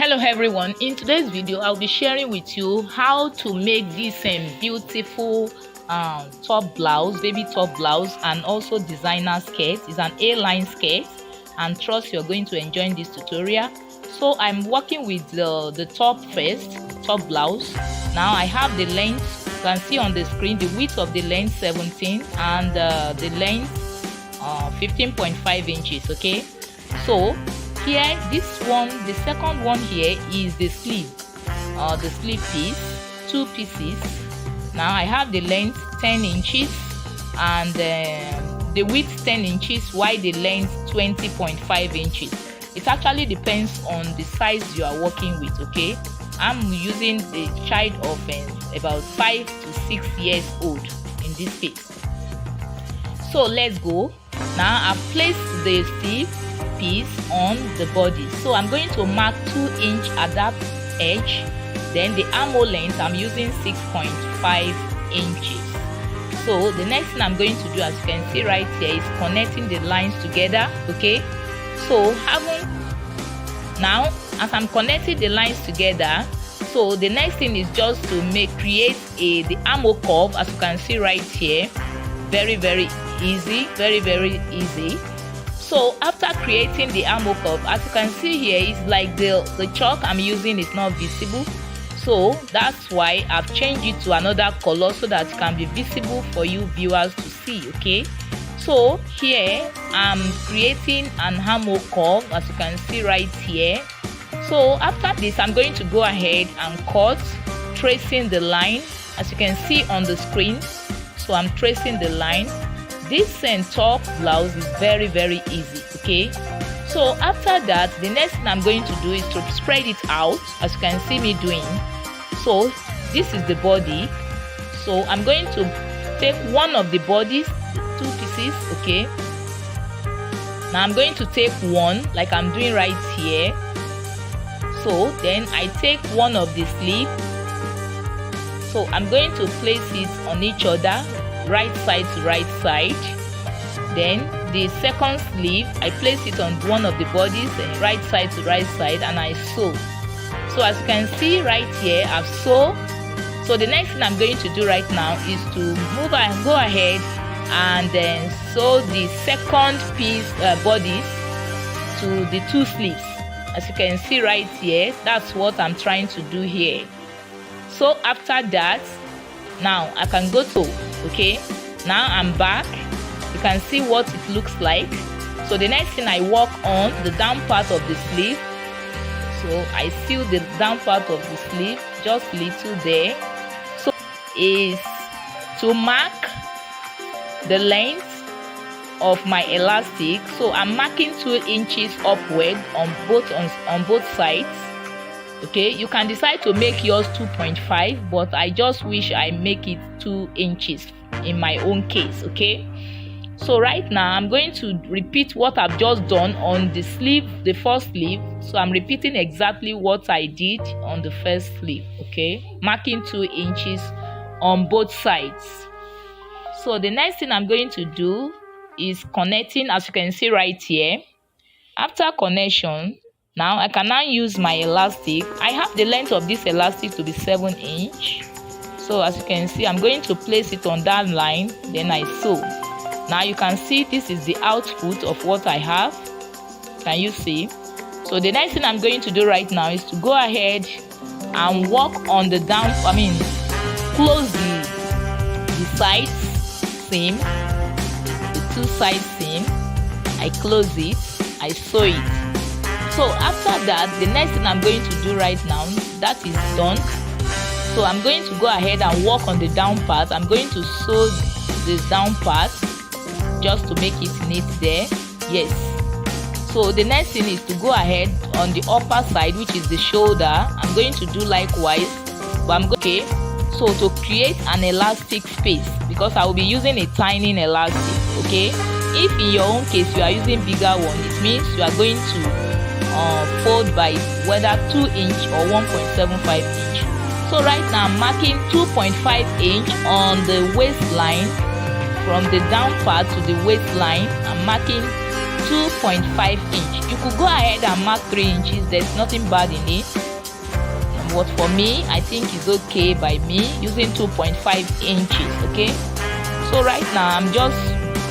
Hello everyone, in today's video I'll be sharing with you how to make this beautiful top blouse, baby top blouse, and also designer skirt. It's an A-line skirt, and trust you're going to enjoy this tutorial. So I'm working with the top first, top blouse. Now I have the length, you can see on the screen the width of the length 17 and the length 15.5 inches. Okay, so here, this one, the second one here is the sleeve piece, two pieces. Now I have the length 10 inches and the width 10 inches, while the length 20.5 inches. It actually depends on the size you are working with. Okay, I'm using the child of about 5 to 6 years old in this case. So let's go. Now I've placed the sleeve piece on the body, so I'm going to mark 2 inch at that edge. Then the armhole length, I'm using 6.5 inches. So the next thing I'm going to do, as you can see right here, is connecting the lines together. Okay, so now as I'm connecting the lines together, so the next thing is just to create the armhole curve, as you can see right here. Very easy, very easy. So after creating the armhole curve, as you can see here, it's like the chalk I'm using is not visible, so that's why I've changed it to another color so that it can be visible for you viewers to see. Okay, so here I'm creating an armhole curve, as you can see right here. So after this, I'm going to go ahead and cut, tracing the line, as you can see on the screen. So I'm tracing the line. This top blouse is very easy. Okay, so after that, the next thing I'm going to do is to spread it out, as you can see me doing. So this is the body, so I'm going to take one of the bodies, two pieces. Okay, now I'm going to take one like I'm doing right here. So then I take one of the sleeve, so I'm going to place it on each other, right side to right side. Then the second sleeve, I place it on one of the bodies, right side to right side, and I sew. So as you can see right here, I've sewn. So the next thing I'm going to do right now is to move and go ahead and then sew the second piece bodies to the two sleeves. As you can see right here, that's what I'm trying to do here. So after that, now I can go to, okay, now I'm back. You can see what it looks like. So the next thing, I work on the down part of the sleeve. So I seal the down part of the sleeve, just little there. So is to mark the length of my elastic. So I'm marking 2 inches upward on both sides. Okay, you can decide to make yours 2.5, but I just wish I make it 2 inches in my own case. Okay, so right now I'm going to repeat what I've just done on the sleeve, the first sleeve. So I'm repeating exactly what I did on the first sleeve. Okay, marking 2 inches on both sides. So the next thing I'm going to do is connecting, as you can see right here. After connection, now I can now use my elastic. I have the length of this elastic to be 7 inch. So as you can see, I'm going to place it on that line, then I sew. Now you can see this is the output of what I have. Can you see? So the next thing I'm going to do right now is to go ahead and work on the close the sides seam, the 2 side seam. I close it, I sew it. So after that, the next thing I'm going to do right now, that is done. So I'm going to go ahead and work on the down part. I'm going to sew this down part just to make it neat there. Yes. So the next thing is to go ahead on the upper side, which is the shoulder. I'm going to do likewise, but okay. So to create an elastic space, because I will be using a tiny elastic. Okay, if in your own case you are using bigger one, it means you are going to fold by whether 2 inch or 1.75 inch. So right now I'm marking 2.5 inch on the waistline. From the down part to the waistline, I'm marking 2.5 inch. You could go ahead and mark 3 inches. There's nothing bad in it. But for me, I think it's okay by me using 2.5 inches. Okay, so right now I'm just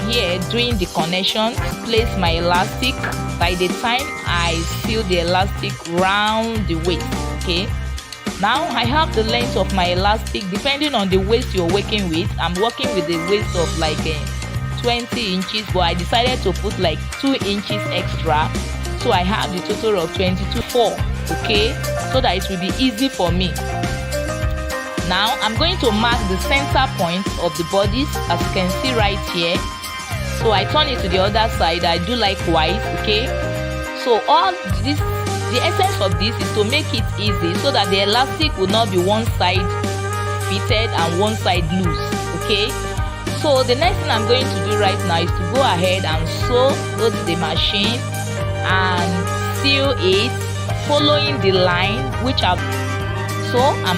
here doing the connection to place my elastic. By the time I seal the elastic round the waist. Okay, now I have the length of my elastic depending on the waist you're working with. I'm working with the waist of like 20 inches, but I decided to put like 2 inches extra, so I have the total of 22.4. okay, so that it will be easy for me. Now I'm going to mark the center point of the bodice, as you can see right here. So I turn it to the other side. I do likewise. Okay, so all this, the essence of this is to make it easy so that the elastic will not be one side fitted and one side loose. Okay, so the next thing I'm going to do right now is to go ahead and go to the machine and seal it, following the line which I'm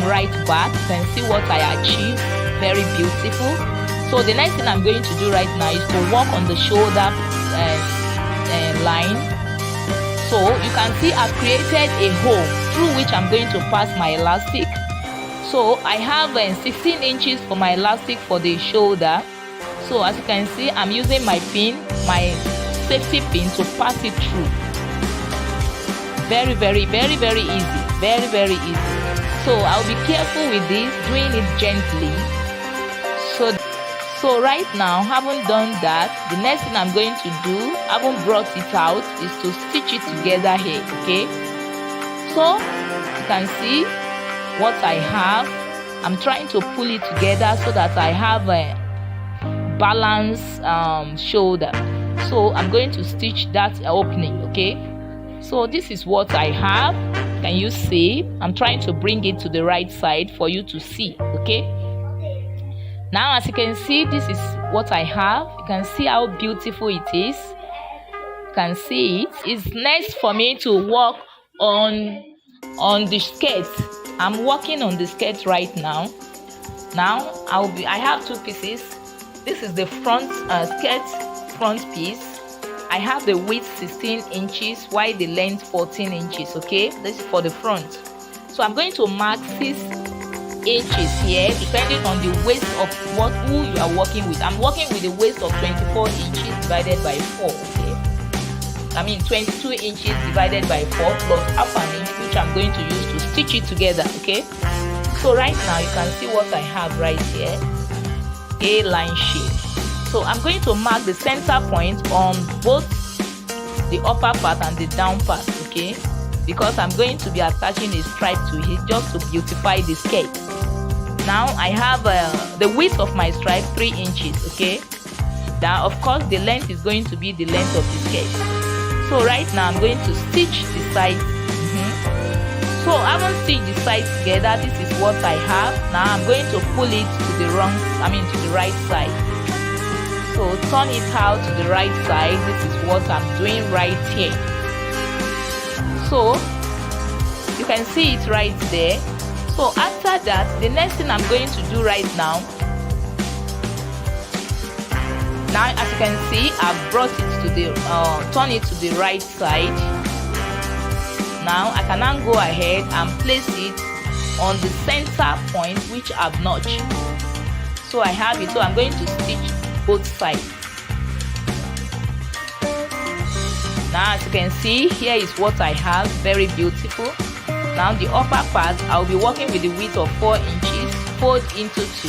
right back. You can see what I achieved. Very beautiful. So the next thing I'm going to do right now is to work on the shoulder line. So you can see I've created a hole through which I'm going to pass my elastic. So I have 16 inches for my elastic for the shoulder. So as you can see, I'm using my pin, my safety pin, to pass it through. Very easy. Very easy. So I'll be careful with this, doing it gently. So right now, having done that, the next thing I'm going to do, having brought it out, is to stitch it together here. Okay, so you can see what I have. I'm trying to pull it together so that I have a balanced shoulder. So I'm going to stitch that opening. Okay, so this is what I have. Can you see? I'm trying to bring it to the right side for you to see. Okay, now as you can see, this is what I have. You can see how beautiful it is. You can see it. It's next for me to work on the skirt. I'm working on the skirt right now. I have 2 pieces. This is the front skirt front piece. I have the width 16 inches while the length 14 inches. Okay, this is for the front. So I'm going to mark 6 inches here, depending on the waist of who you are working with. I'm working with a waist of 24 inches divided by 4. Okay, I mean 22 inches divided by 4 plus half an inch, which I'm going to use to stitch it together. Okay, so right now you can see what I have right here, a line shape. So I'm going to mark the center point on both the upper part and the down part. Okay, because I'm going to be attaching a stripe to it just to beautify the skirt. Now I have the width of my stripe 3 inches. Okay, now of course the length is going to be the length of the skirt. So right now I'm going to stitch the sides. So I haven't stitched the sides together. This is what I have. Now I'm going to pull it to the right side. So turn it out to the right side. This is what I'm doing right here. So you can see it right there. So after that, the next thing I'm going to do right now, as you can see, I've brought it to the turn it to the right side. Now I can now go ahead and place it on the center point which I've notched. So I have it. So I'm going to stitch both sides. Now as you can see, here is what I have. Very beautiful. Now the upper part, I'll be working with the width of 4 inches, fold into 2.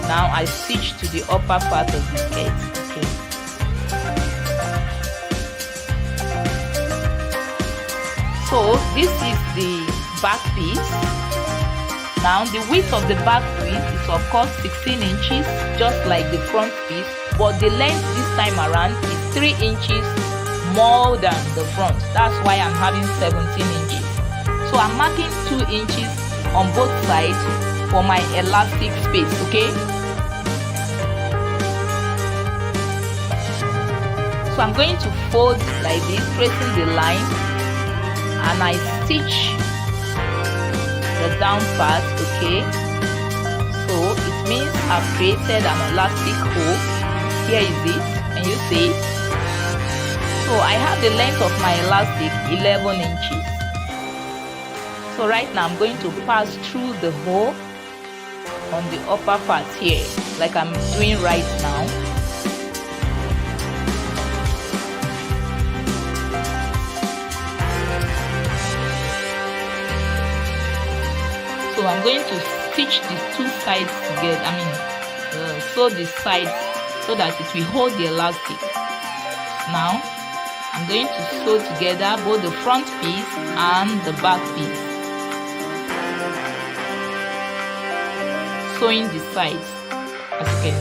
Now I stitch to the upper part of the skirt. Okay. So this is the back piece. Now the width of the back piece is of course 16 inches, just like the front piece, but the length this time around is 3 inches more than the front. That's why I'm having 17 inches. So I'm marking 2 inches on both sides for my elastic space. Okay, so I'm going to fold like this, tracing the line, and I stitch the down part. Okay, so it means I've created an elastic hole. Here is it, and you see So I have the length of my elastic 11 inches. So right now I'm going to pass through the hole on the upper part here, like I'm doing right now. So I'm going to stitch the two sides together, sew the sides so that it will hold the elastic. Now I'm going to sew together both the front piece and the back piece, sewing the sides as you can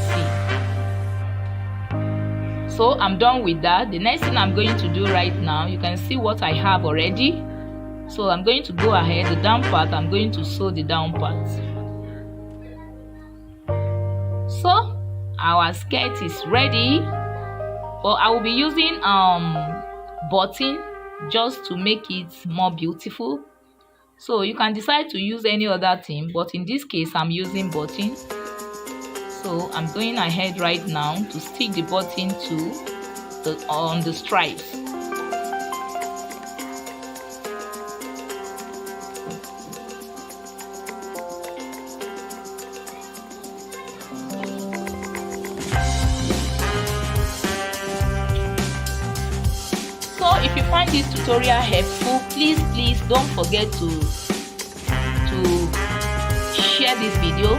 see. So I'm done with that. The next thing I'm going to do right now, you can see what I have already. So I'm going to go ahead, the down part, I'm going to sew the down part. So our skirt is ready, but I will be using button just to make it more beautiful. So you can decide to use any other thing, but in this case I'm using button. So I'm going ahead right now to stick the button to on the stripes. So if you find this tutorial helpful, please don't forget to share this video.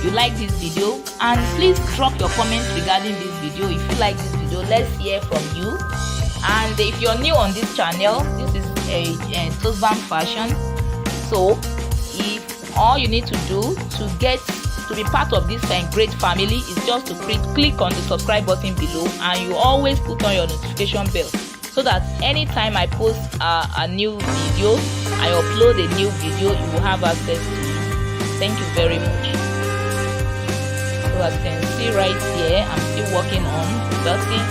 You like this video, and please drop your comments regarding this video. If you like this video, let's hear from you. And if you're new on this channel, this is a tote bag fashion. So if all you need to do to be part of this great family is just to click on the subscribe button below, and you always put on your notification bell, so that anytime I post a new video, I upload a new video, you will have access to it. Thank you very much. So as you can see right here, I'm still working on dusting.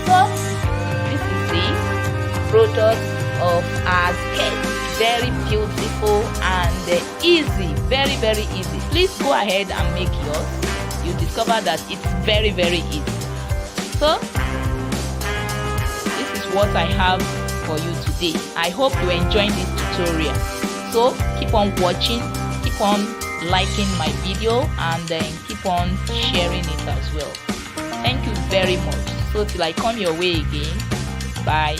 So this is the product of our skirt. Very beautiful and easy, very easy. Please go ahead and make yours. You discover that it's very easy. So this is what I have for you today. I hope you enjoyed this tutorial. So keep on watching, keep on liking my video, and then keep on sharing it as well. Thank you very much. So till I come your way again, bye.